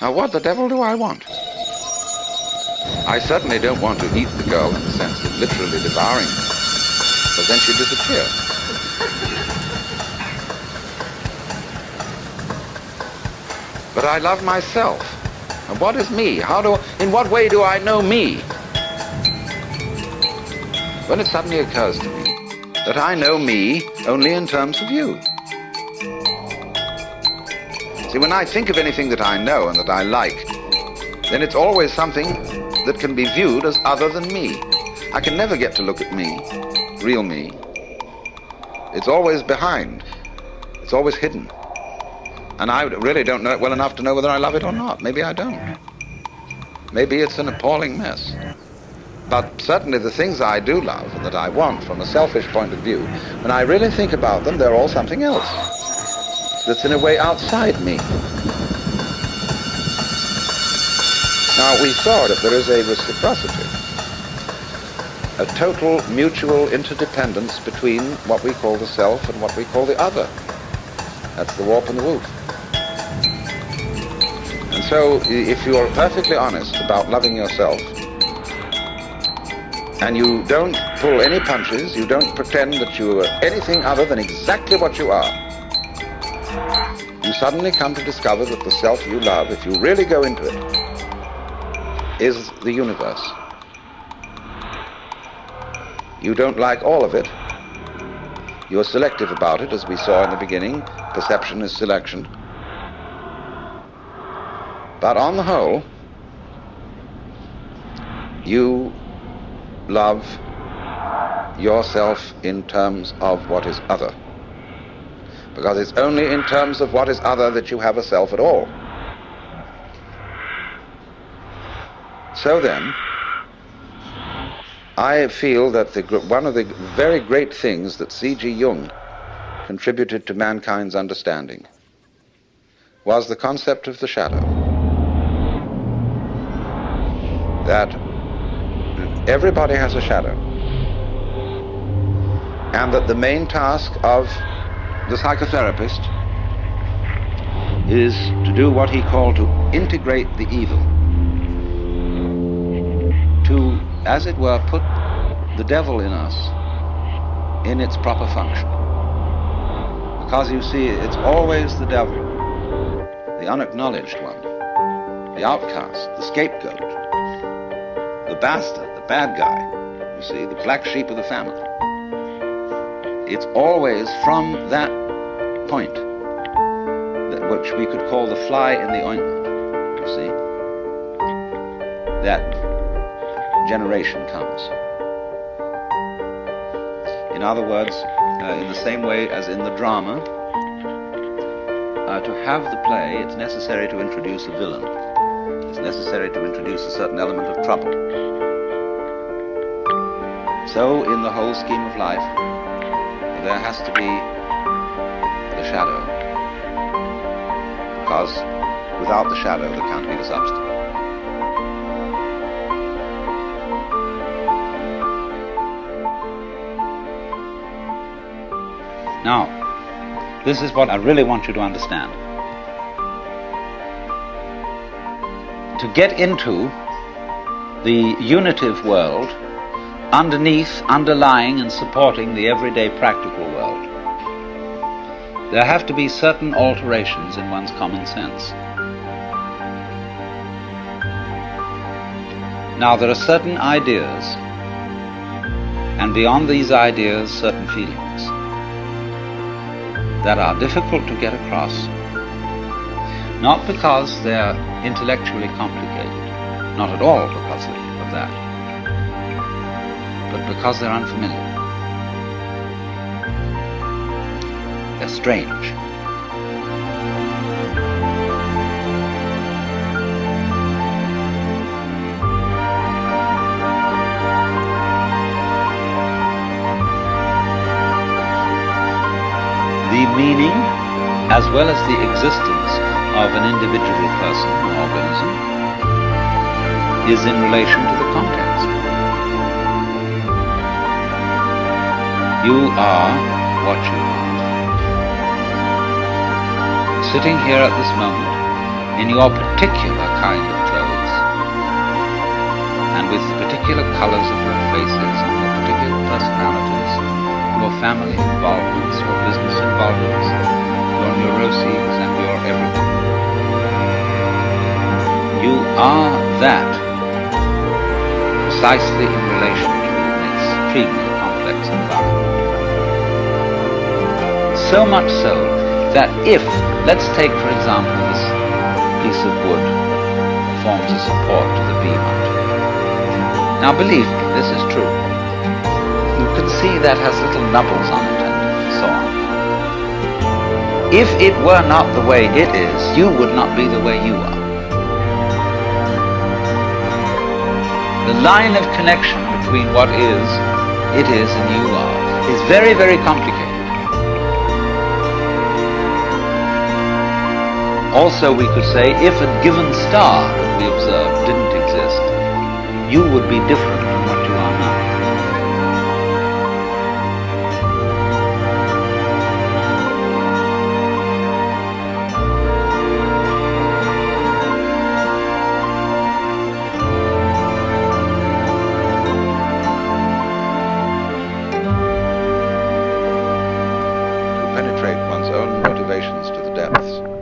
Now, what the devil do I want? I certainly don't want to eat the girl in the sense of literally devouring her, because then she'd disappear. But I love myself. And what is me? In what way do I know me? When it suddenly occurs to me that I know me only in terms of you. See, when I think of anything that I know and that I like, then it's always something that can be viewed as other than me. I can never get to look at me, real me. It's always behind. It's always hidden. And I really don't know it well enough to know whether I love it or not. Maybe I don't. Maybe it's an appalling mess. But certainly the things I do love and that I want from a selfish point of view, when I really think about them, they're all something else that's in a way outside me. Now, we saw that there is a reciprocity, a total mutual interdependence between what we call the self and what we call the other. That's the warp and the woof. And so, if you are perfectly honest about loving yourself, and you don't pull any punches, you don't pretend that you are anything other than exactly what you are, you suddenly come to discover that the self you love, if you really go into it, is the universe. You don't like all of it. You're selective about it, as we saw in the beginning. Perception is selection. But on the whole, you love yourself in terms of what is other. Because it's only in terms of what is other that you have a self at all. So then, I feel that one of the very great things that C.G. Jung contributed to mankind's understanding was the concept of the shadow. That everybody has a shadow. And that the main task of the psychotherapist is to do what he called to integrate the evil. To, as it were, put the devil in us in its proper function. Because you see, it's always the devil, the unacknowledged one, the outcast, the scapegoat, the bastard, the bad guy, you see, the black sheep of the family. It's always from that point, which we could call the fly in the ointment, you see, that generation comes. In other words, in the same way as in the drama, to have the play, it's necessary to introduce a villain. It's necessary to introduce a certain element of trouble. So, in the whole scheme of life, there has to be the shadow. Because without the shadow, there can't be the substance. Now, this is what I really want you to understand. To get into the unitive world, underneath, underlying and supporting the everyday practical world, there have to be certain alterations in one's common sense. Now, there are certain ideas, and beyond these ideas, certain feelings that are difficult to get across, not because they're intellectually complicated, not at all because of that, but because they're unfamiliar. They're strange. The meaning, as well as the existence of an individual person or organism, is in relation to the context. You are what you are. Sitting here at this moment, in your particular kind of clothes, and with the particular colors of your faces and your particular personalities, your family involvements, your business involvements, your neuroses and your everything. You are that precisely in relation to an extremely complex environment. So much so that if, let's take for example this piece of wood that forms a support to the beam out. Now believe me, this is true. You can see that has little nubbles on it and so on. If it were not the way it is, you would not be the way you are. The line of connection between what is, it is, and you are is very, very complicated. Also, we could say, if a given star that we observed didn't exist, you would be different from what you are now. To penetrate one's own motivations to the depths